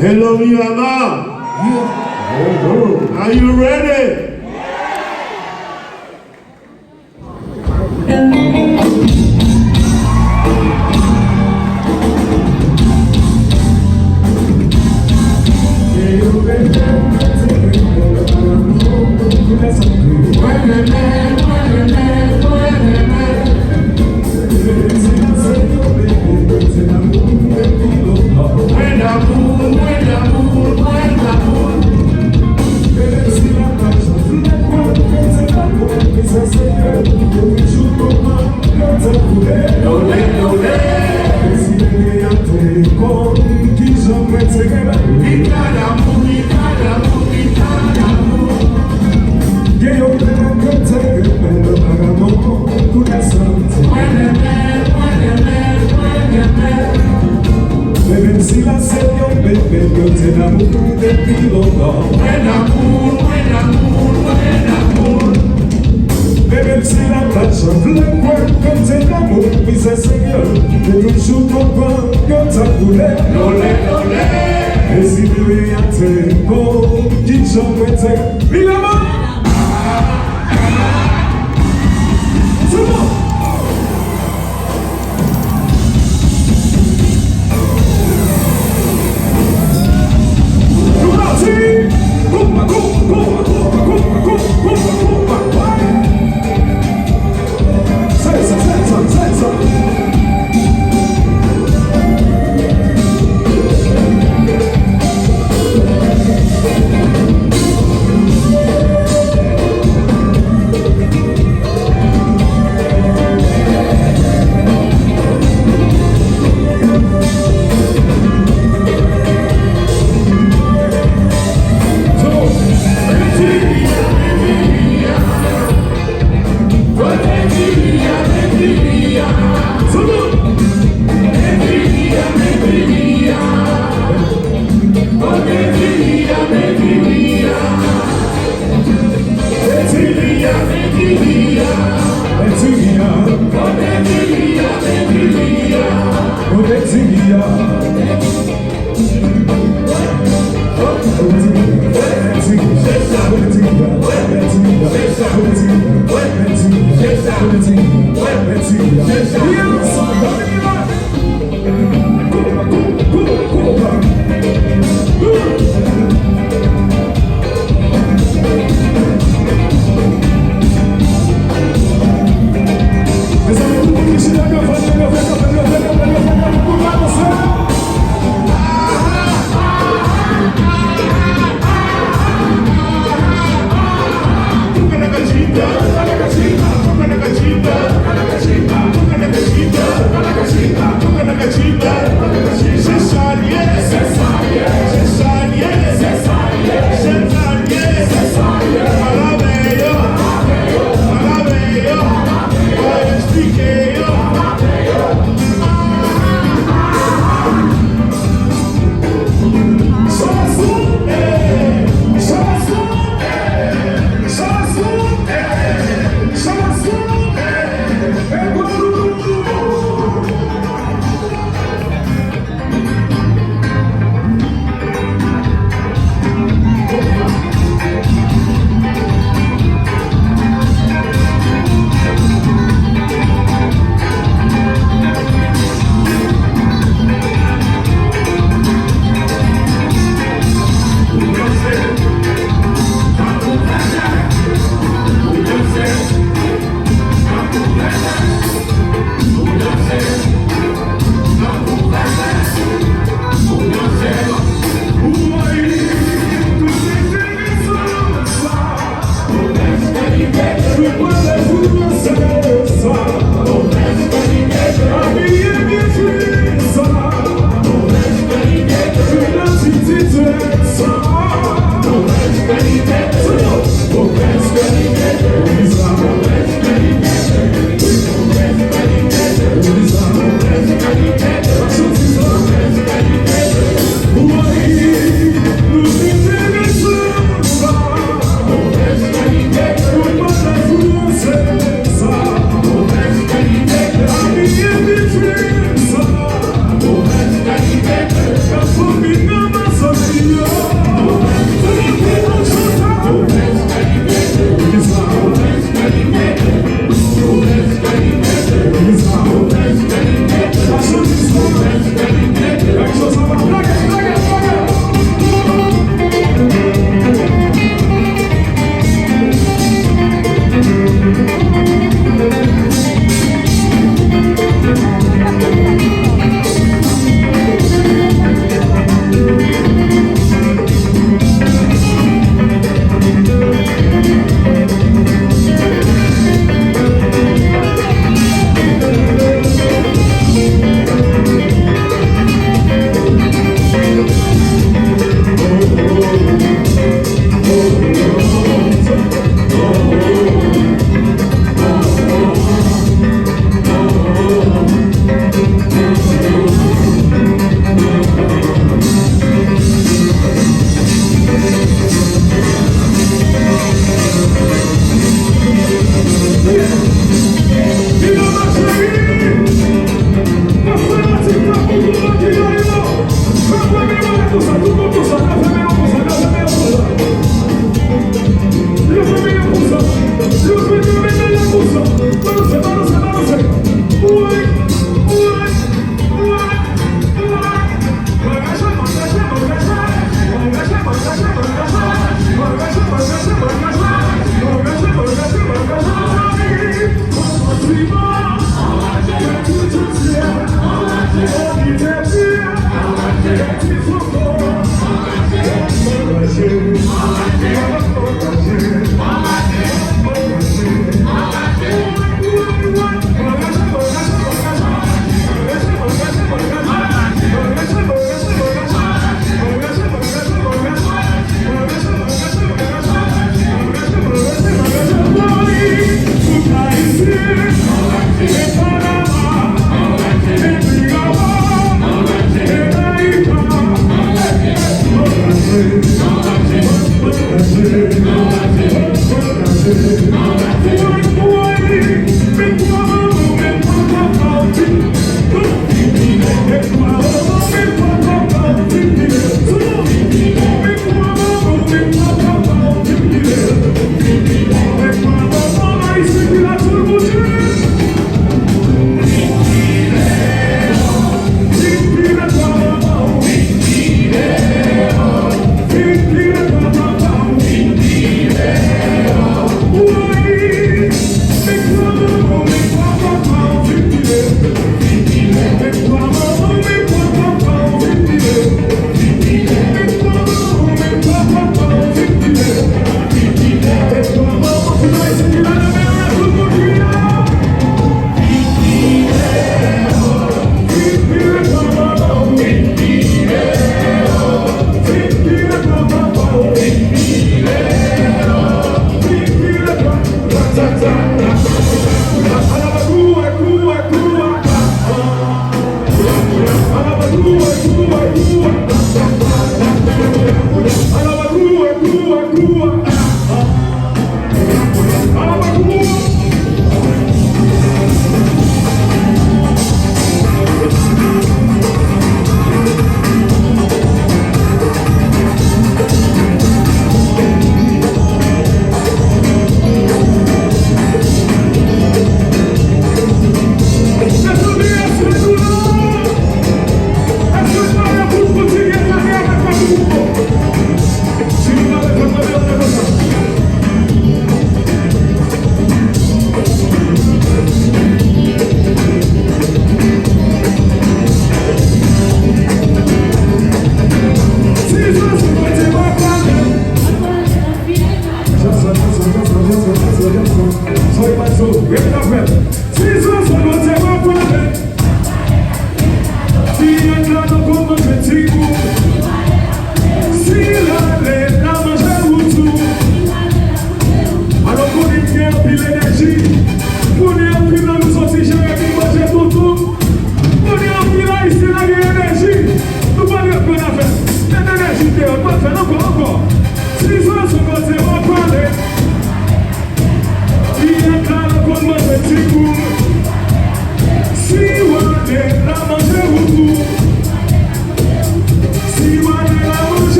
Hello, Myanmar. Are you ready?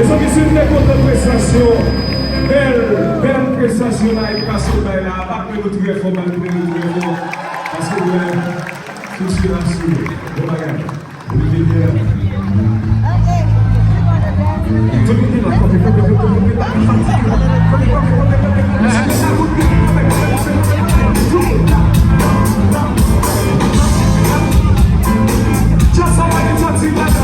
Eso que c'est une bonne prestation. Belle prestation là, il passe au bail là. Après, nous trouvons formal, nous trouvons. Parce que tout ce qui est assuré. Bon bagage. Tout le monde est là. Just somebody touching my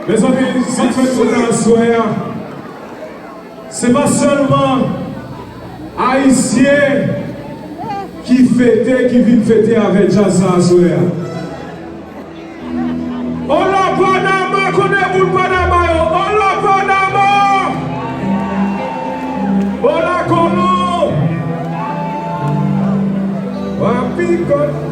Mes amis, si tu es à soir, c'est pas seulement Haïtiens qui fêtent, qui vivent fêter avec Jazz à soir. On l'a Panama, connaît vous Panama, on l'a Panama, on l'a Colo, Wapikon.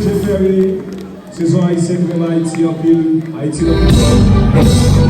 Jeffrey, saison haïtienne de Haïti en pile, Haïti en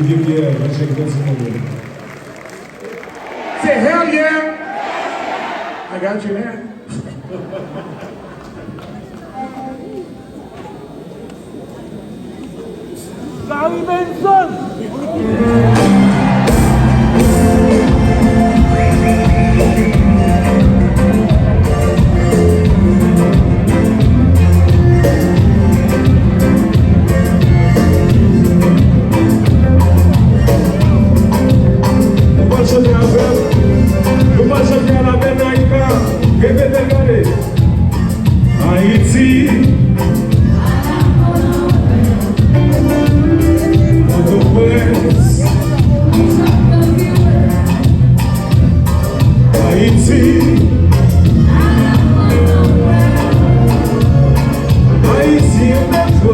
Olivier Pierre, Roger Gosselin. Say hell yeah. I got you there. Gary Benson! Haïti, Port-au-Prince, Haïti, Haïti est notre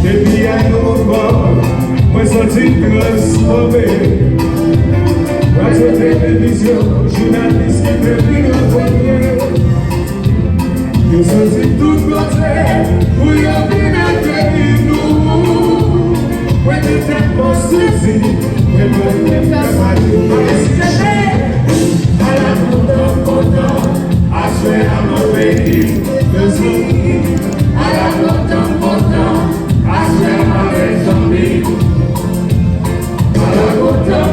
depuis à nos bords, moi senti transformé. Radio télévision, journaliste qui prévient le premier. Nous sommes tous côtés, pour y venir accueillir nous. Oui, nous sommes pas soucis, mais nous sommes pas à la content, à souhait à mon pays, nous sommes à la content, à souhait à mes amis. À la content,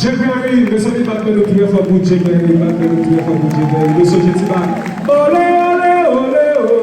Jérémy, mes amis, battre le très fort pour Jérémy, battre le très fort pour Jérémy. Le sujet c'est pas. Olé, olé, olé, olé.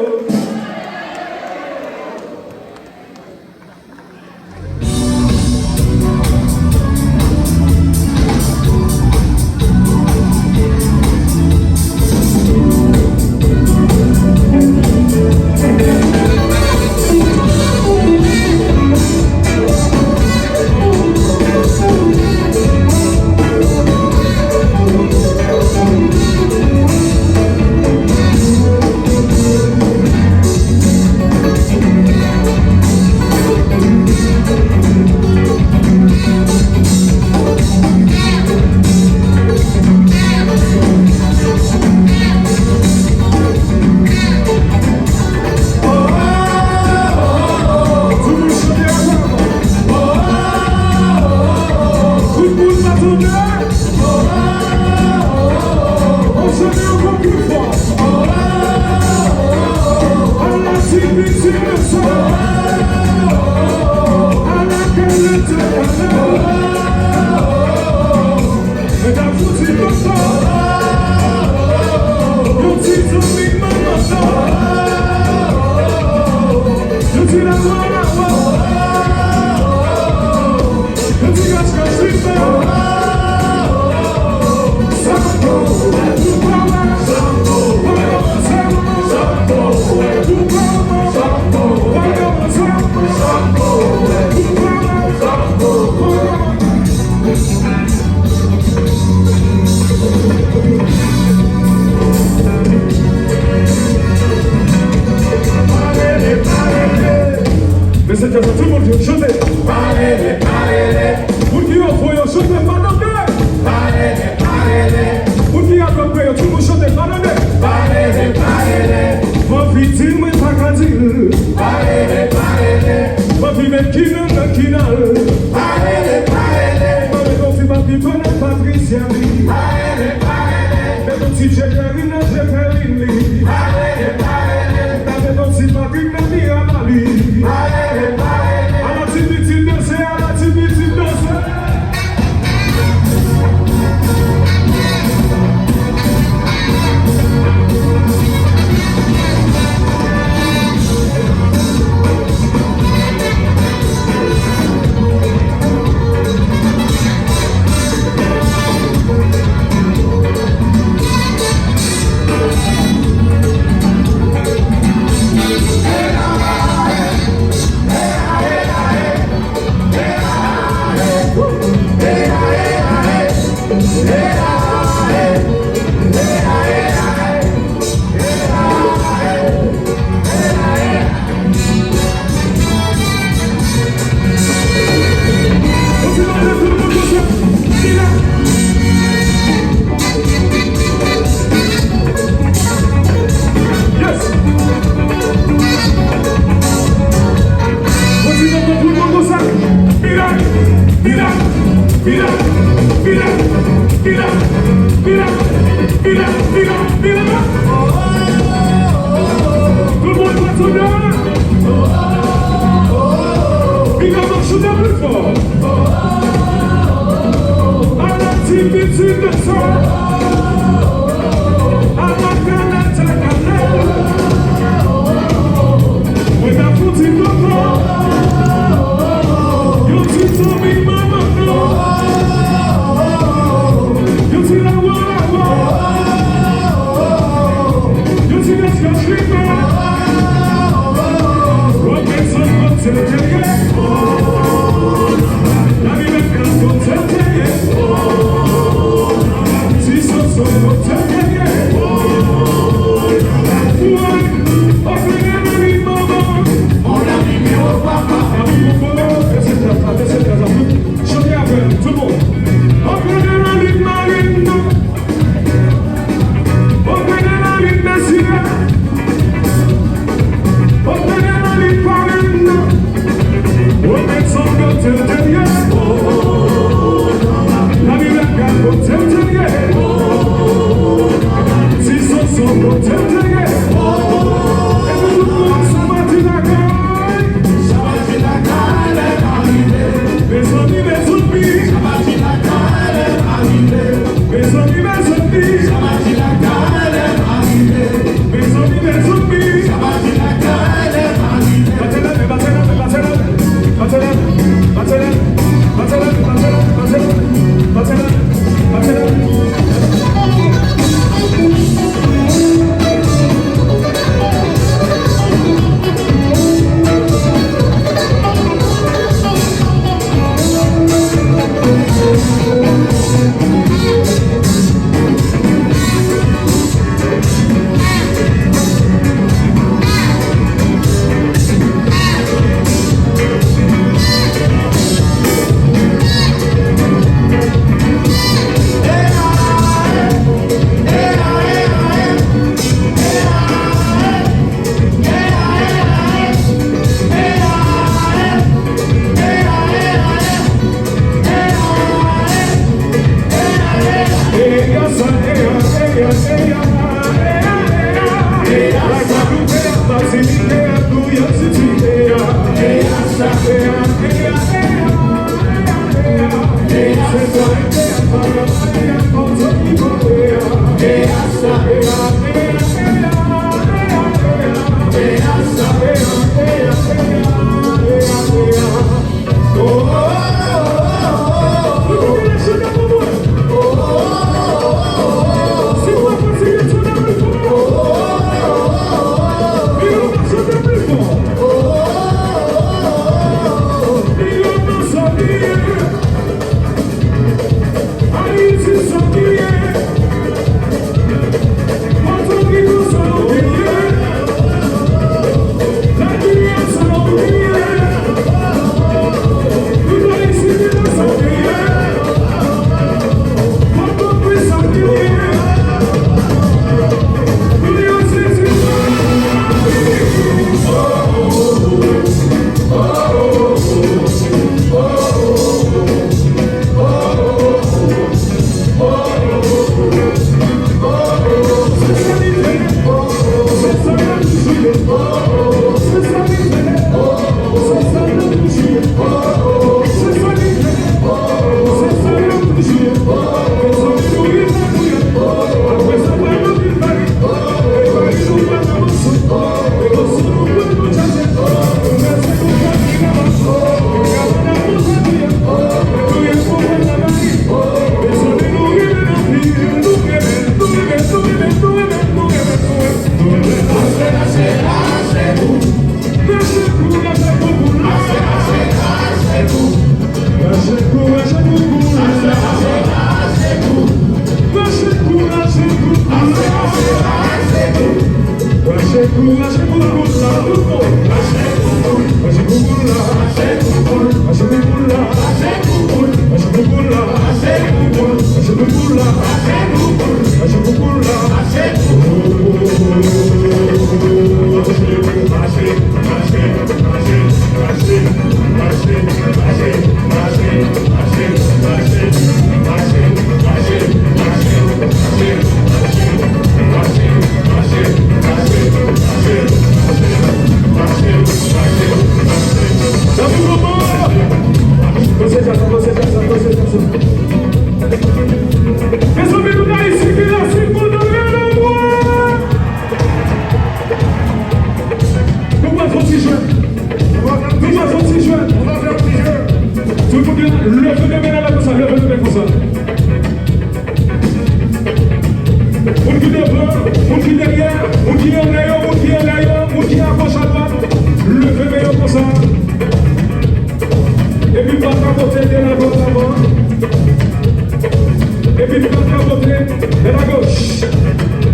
levez les mains là comme ça, levez les mains comme ça. On qui devant, on qui derrière, on qui en arrière, on qui en arrière, on qui à gauche à droite. Levez les mains comme ça. Et puis pas capoter de la droite avant. Et puis pas capoter de la gauche.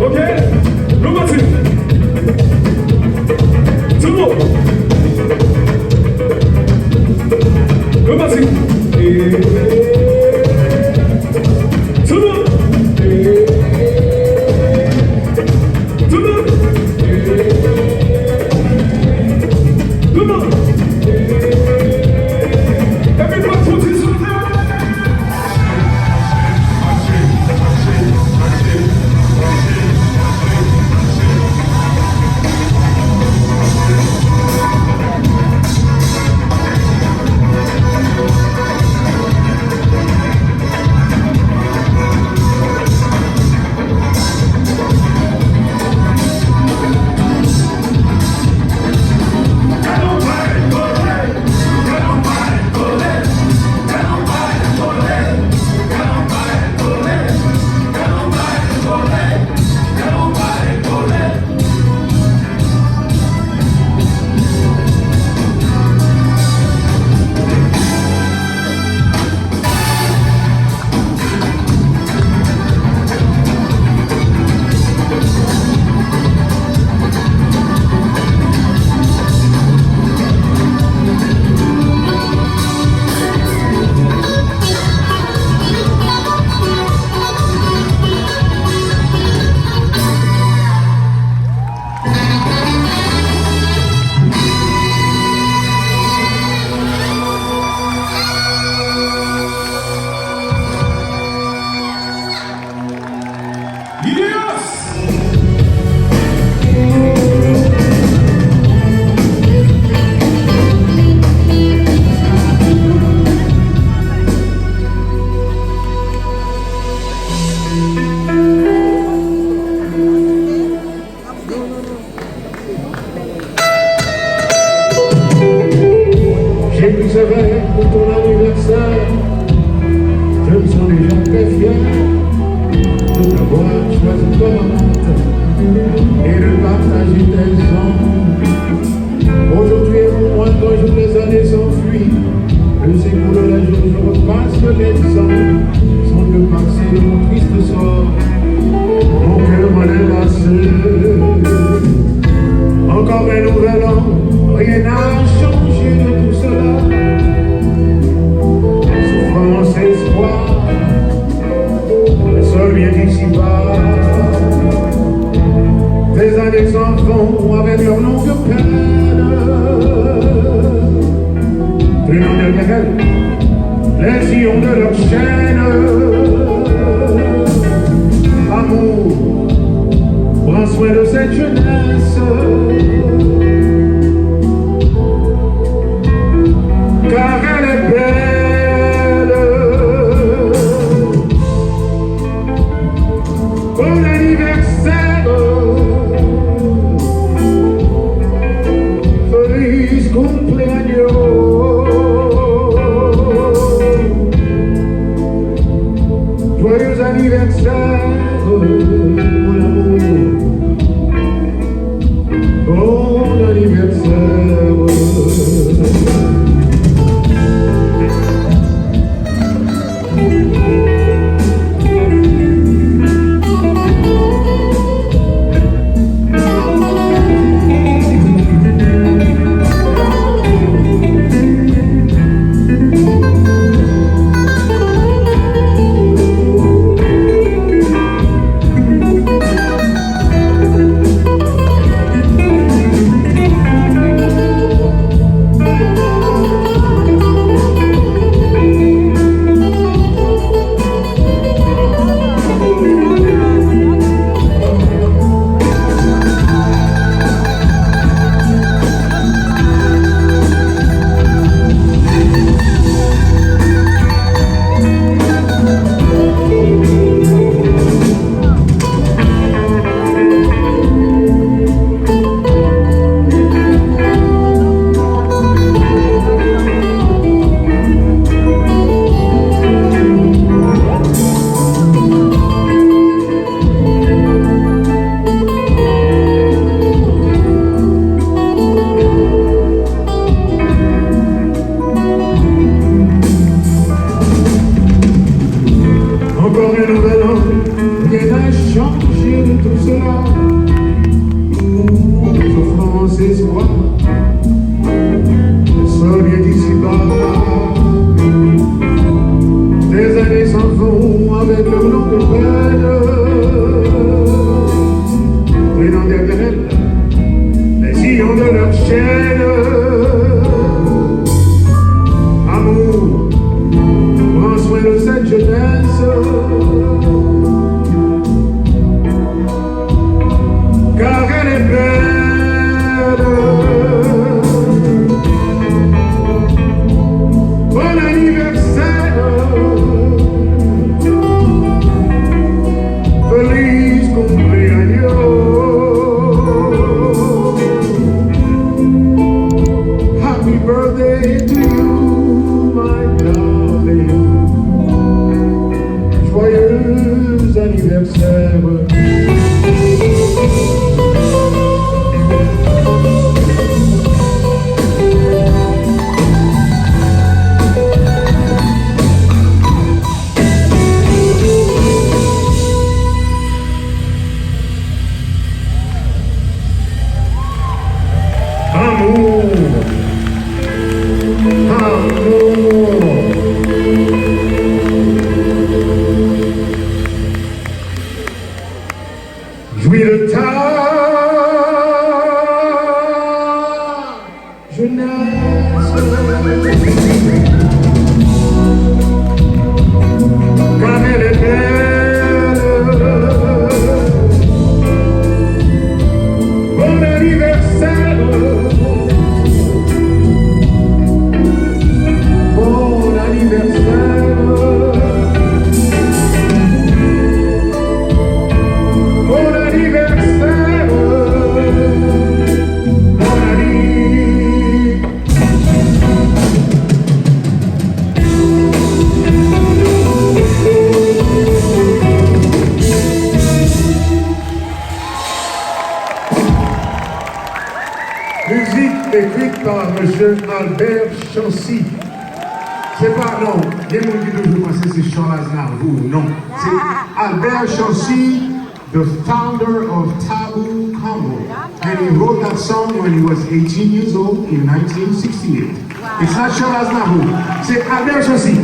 Ok? Le matin. Tout le monde. Le matin. Tout le monde. Tout le monde. Tout le monde. Et puis pas trop de souffle. J'ai pris ce verre pour ton anniversaire. Je me sens déjà très fier de t'avoir choisi comme amante et de partager tes ondes. Aujourd'hui et pour moi, quand je les années s'enfuient, le sécours de la journée, je repasse les ans sans te passer de mon triste sort. Mon cœur m'en est lassé. Encore un nouvel an, rien n'a changé de tout cela. Souffrance, espoir, le sol vient d'ici-bas. Des années s'en vont avec leur longue peine. Traînant derrière elles, les sillons de leur chaîne. Amour, prends soin de cette jeunesse. Car elle est belle. Bon anniversaire, feliz cumpleaños. Joyeux anniversaire, mon amour. Bon anniversaire. birthday to you, my darling. Joyeux anniversaire. Amour, amour. Jouis de ta jeunesse, car elle est belle. Bon anniversaire, bon anniversaire, bon anniversaire, bon anniversaire. Musique écrite par M. Albert Chancy. C'est pas, non, il y a des gens qui toujours pensent que c'est Charles Aznavour, non. C'est Albert Chancy, the founder of Taboo Congo. And he wrote that song when he was 18 years old in 1968. It's not Charles Aznavour, c'est Albert Chancy.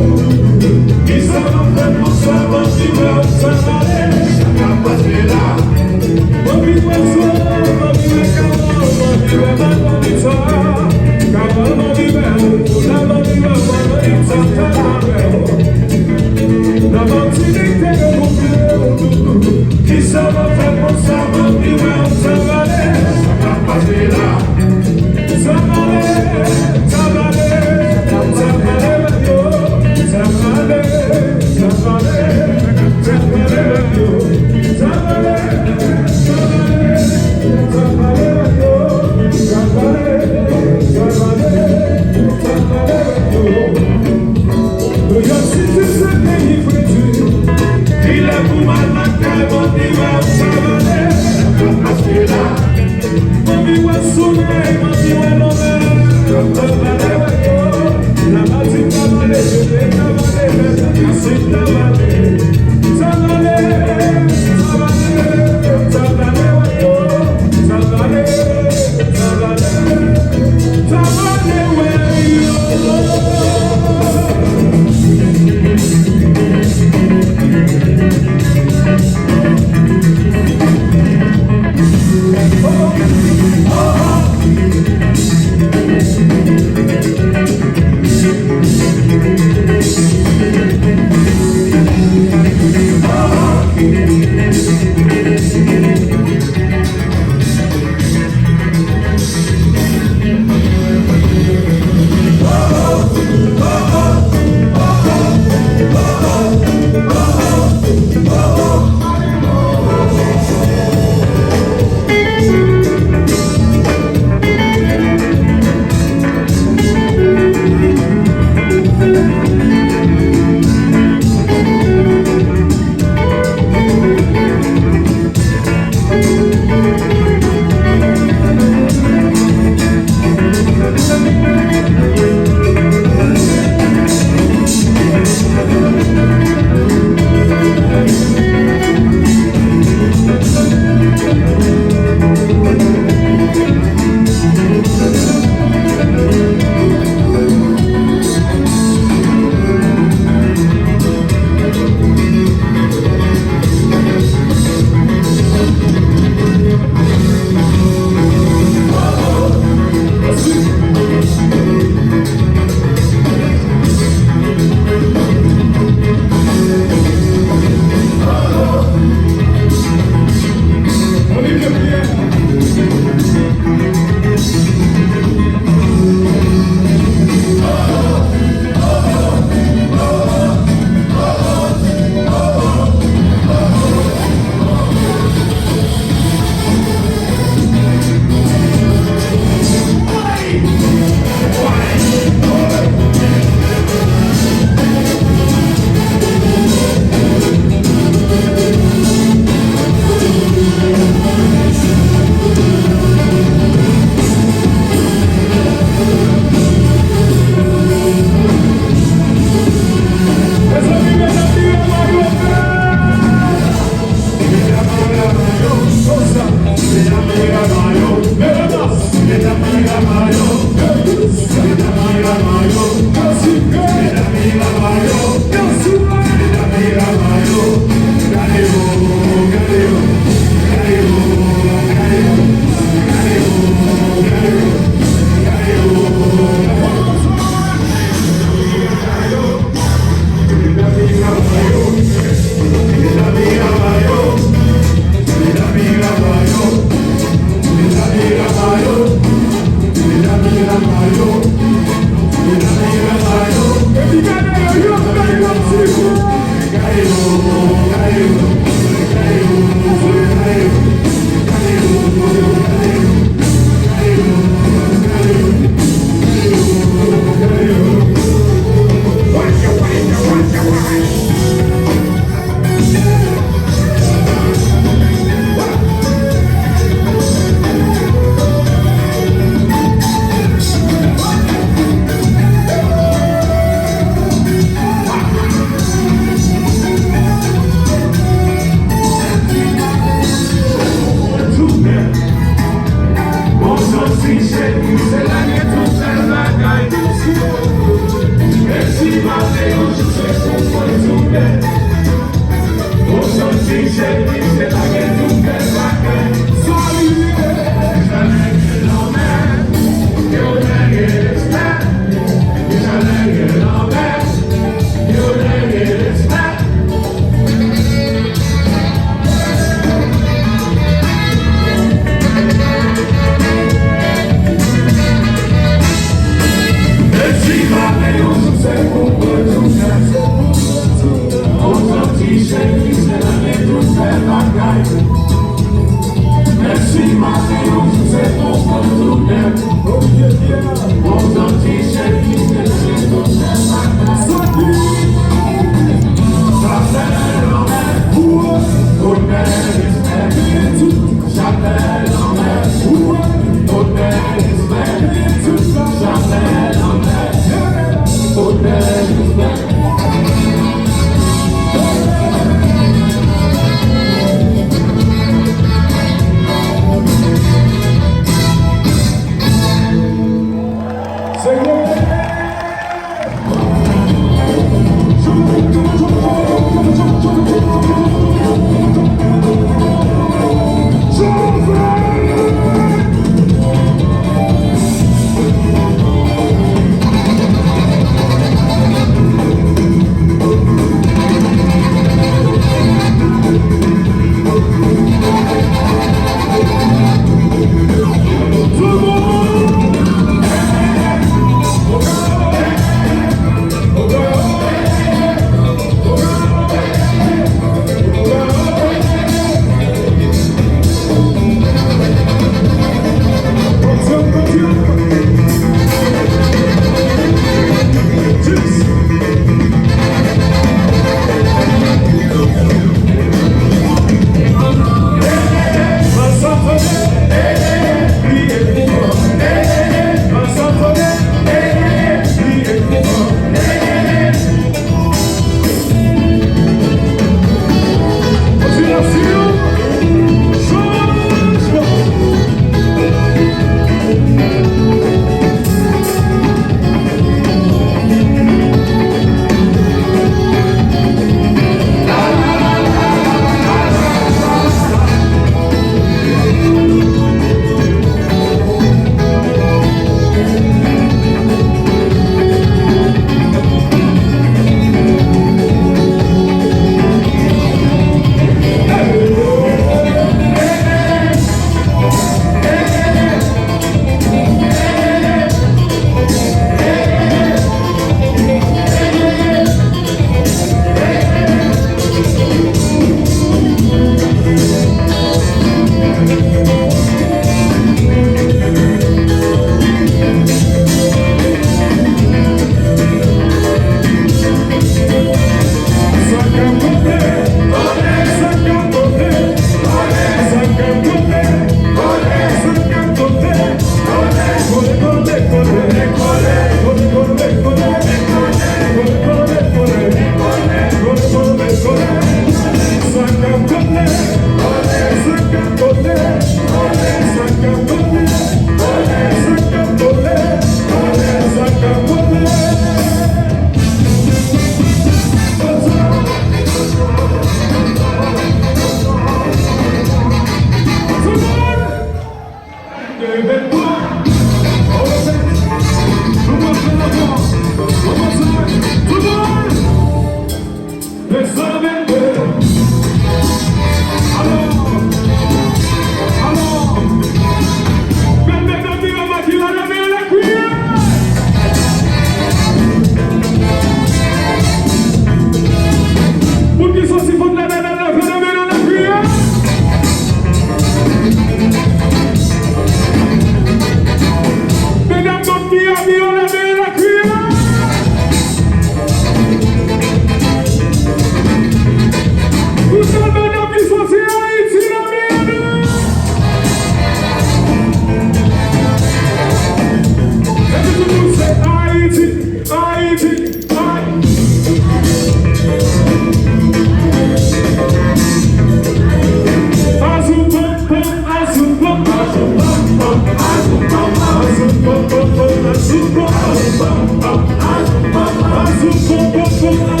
Azul,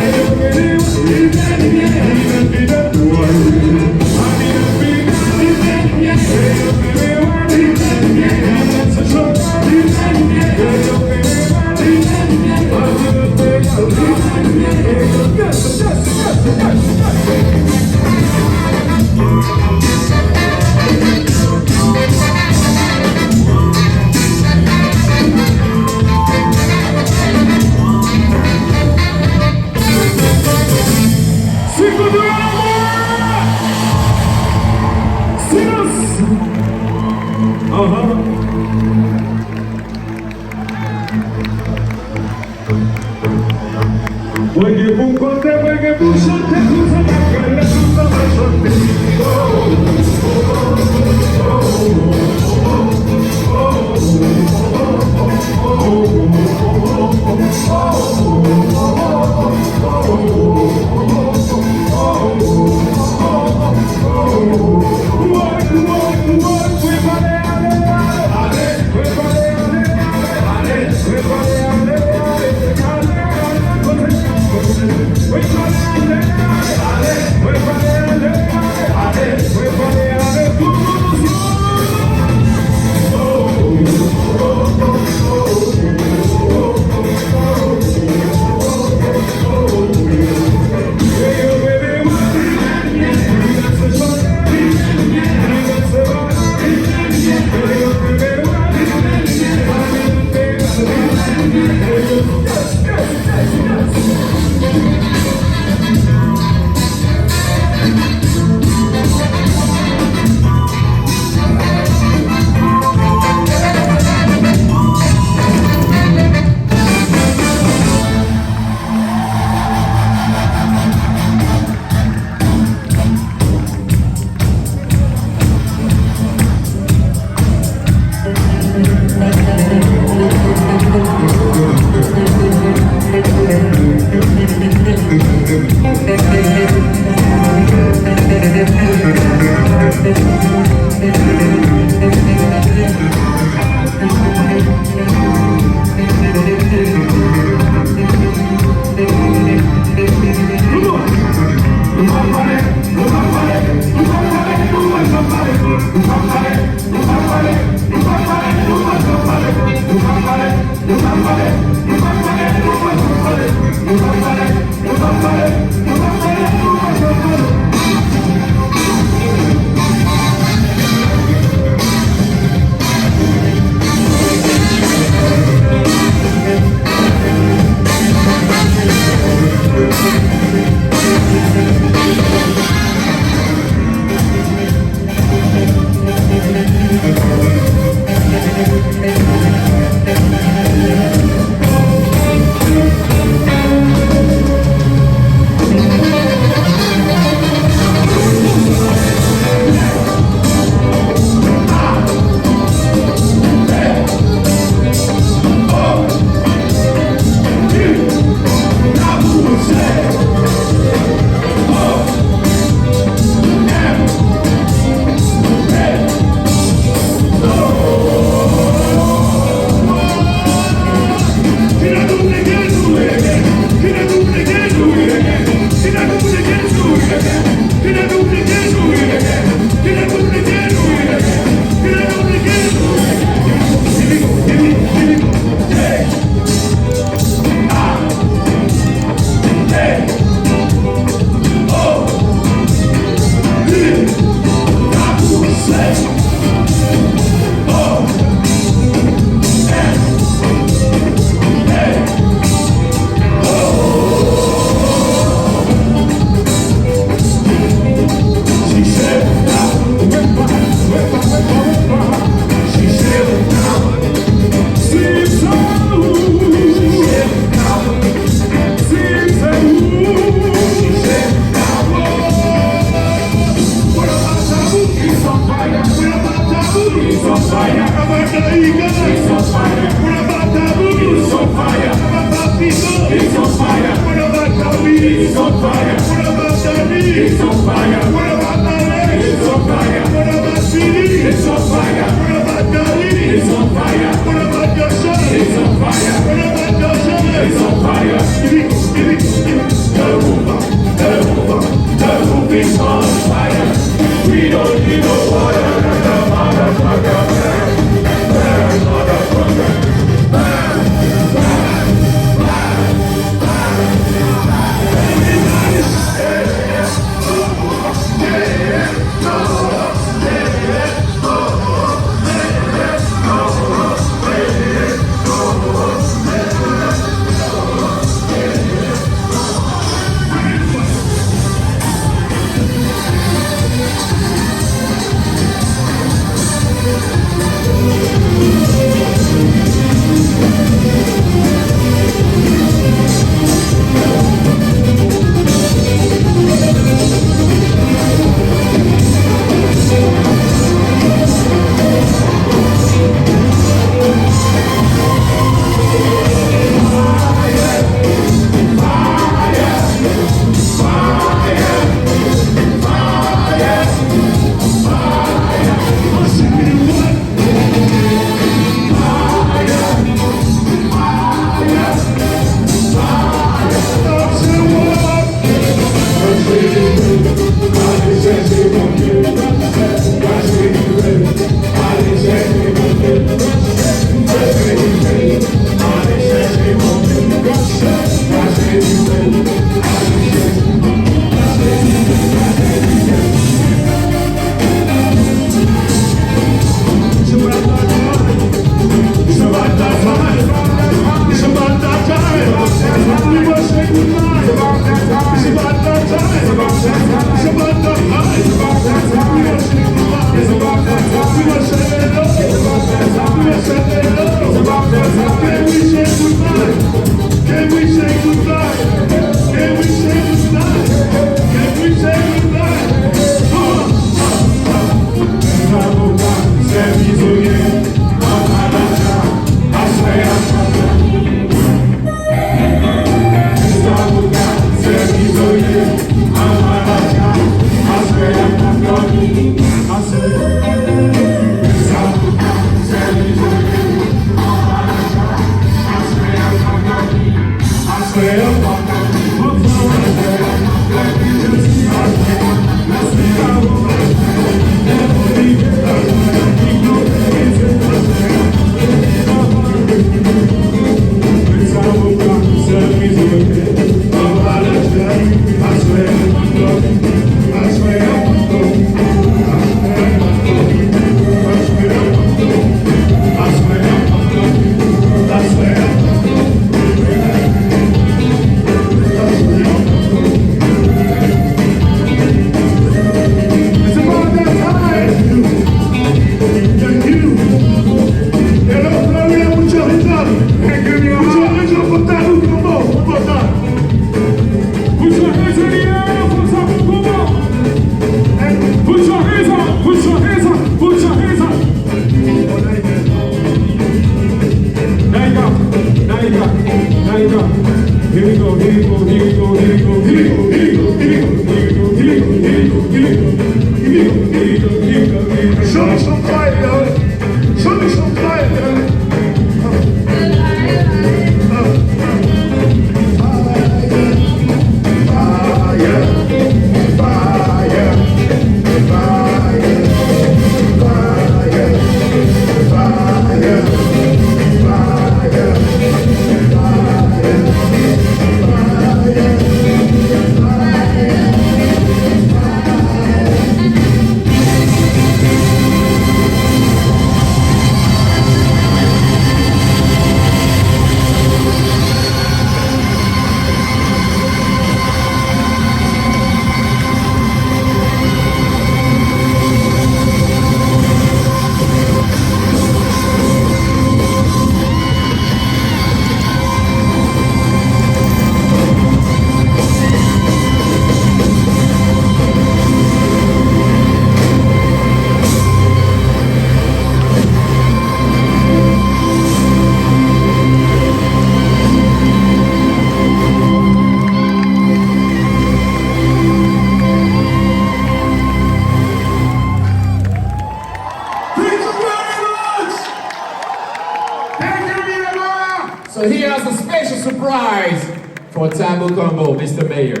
But he has a special surprise for Tabu Combo, Mr. Mayor.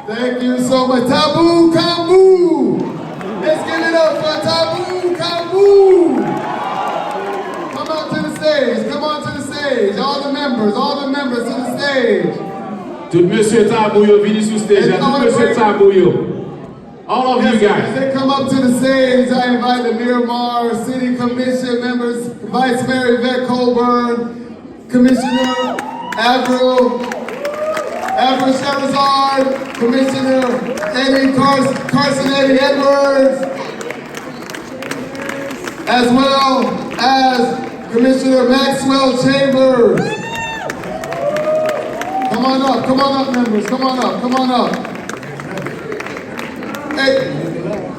Thank you so much. Tabu Kambu! Let's give it up for Tabu Kambu! Come on to the stage, come on to the stage. All the members to the stage. Tout Monsieur Tabu, yo, vini sous stage. Tout Monsieur Tabu, yo. All of you guys. As they come up to the stage, I invite the Miramar City Commission members, Vice Mayor Yvette Colburn, Commissioner Avril Sherazard, Commissioner Eddie Carson Eddie Edwards, as well as Commissioner Maxwell Chambers. Come on up, members, come on up. Hey,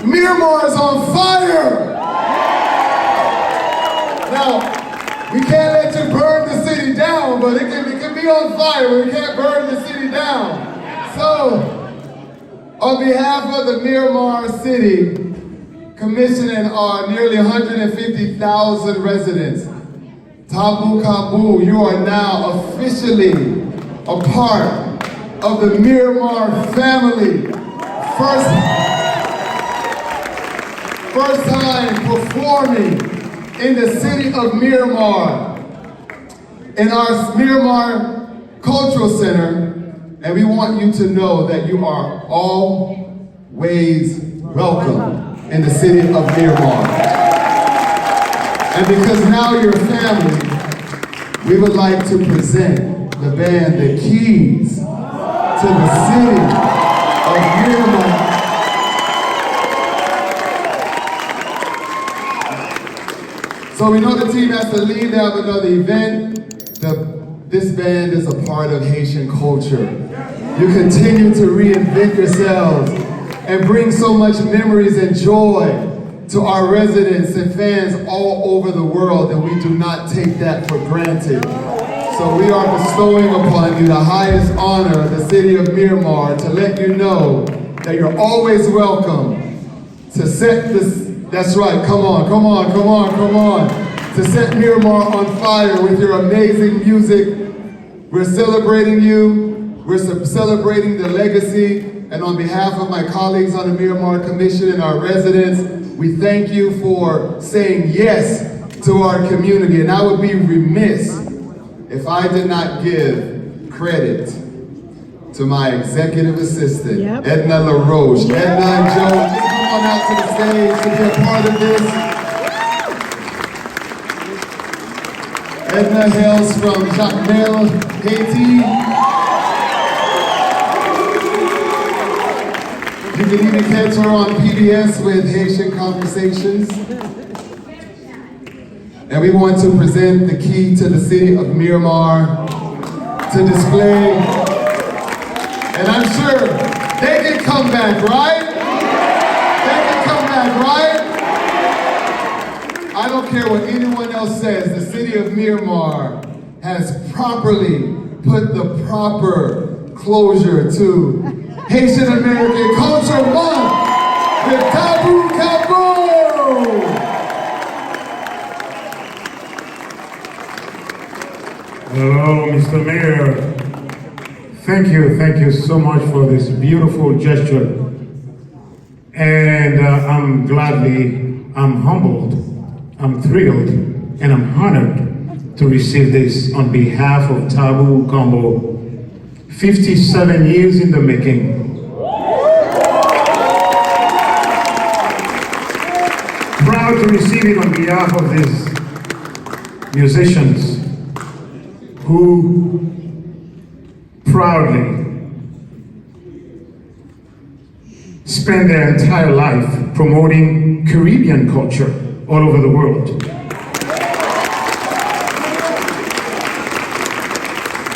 Miramar is on fire! Now, we can't let you burn the city down, but it can be on fire, but we can't burn the city down. So, on behalf of the Miramar City Commission and our nearly 150,000 residents, Tabu Kambu, you are now officially a part of the Miramar family. First time performing in the city of Miramar, in our Miramar Cultural Center, and we want you to know that you are always welcome in the city of Miramar. And because now you're family, we would like to present the band The Keys to the city of Miramar. So we know the team has to leave. They have another event. This band is a part of Haitian culture. You continue to reinvent yourselves and bring so much memories and joy to our residents and fans all over the world, and we do not take that for granted. So we are bestowing upon you the highest honor of the city of Miramar to let you know that you're always welcome to set this. That's right, come on. To set Miramar on fire with your amazing music. We're celebrating you, we're celebrating the legacy, and on behalf of my colleagues on the Miramar Commission and our residents, we thank you for saying yes to our community. And I would be remiss if I did not give credit to my executive assistant, Edna LaRoche. Edna and Joe, come on out to the stage to be a part of this. Edna hails from Jacmel, Haiti. You can even catch her on PBS with Haitian Conversations. And we want to present the key to the city of Miramar to display. And I'm sure they can come back, right? They can come back, right? I don't care what anyone else says, the city of Miramar has properly put the proper closure to Haitian American Culture Month with Tabu Kambu! Hello, Mr. Mayor. Thank you so much for this beautiful gesture. And I'm humbled, I'm thrilled, and I'm honored to receive this on behalf of Tabu Kambu. 57 years in the making. Proud to receive it on behalf of these musicians who proudly spend their entire life promoting Caribbean culture all over the world.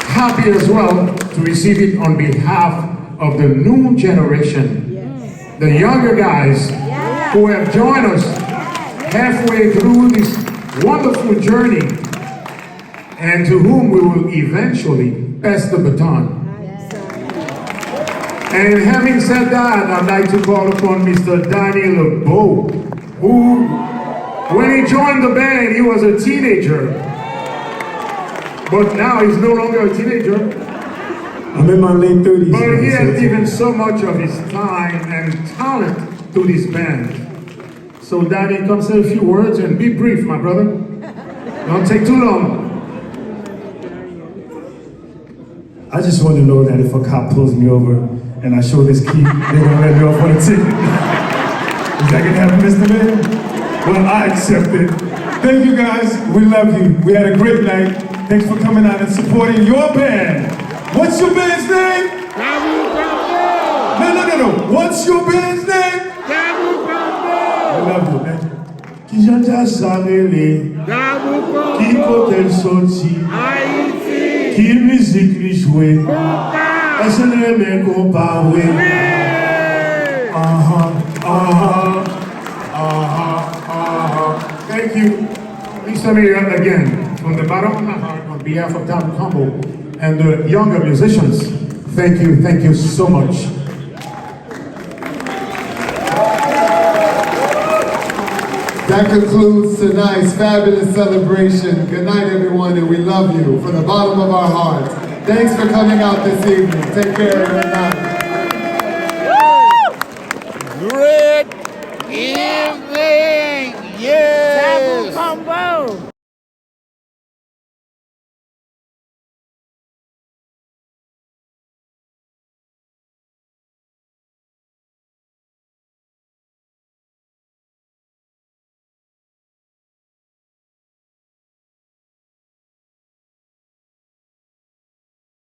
Happy as well to receive it on behalf of the new generation, the younger guys who have joined us halfway through this wonderful journey and to whom we will eventually pass the baton. And having said that, I'd like to call upon Mr. Danny LeBeau, who, when he joined the band, he was a teenager. But now he's no longer a teenager. I'm in my late 30s. But he has given so much of his time and talent to this band. So Daddy, come say a few words and be brief, my brother. Don't take too long. I just want to know that if a cop pulls me over and I show this key, they're gonna let me off on a ticket. Is that gonna happen, Mr. Mayor? Well, I accept it. Thank you guys, we love you. We had a great night. Thanks for coming out and supporting your band. What's your band's name? No. What's your band's name? I love you, man. Kijanja Samele, qui côté sorti, qui musique lui jouer, est-ce que les mecs ont parlé? Thank you, Mr. Mayor, again, from the bottom of my heart, on behalf of Tabu Combo and the younger musicians, thank you so much. That concludes tonight's fabulous celebration. Good night, everyone, and we love you from the bottom of our hearts. Thanks for coming out this evening. Take care and good night. Great evening, yeah.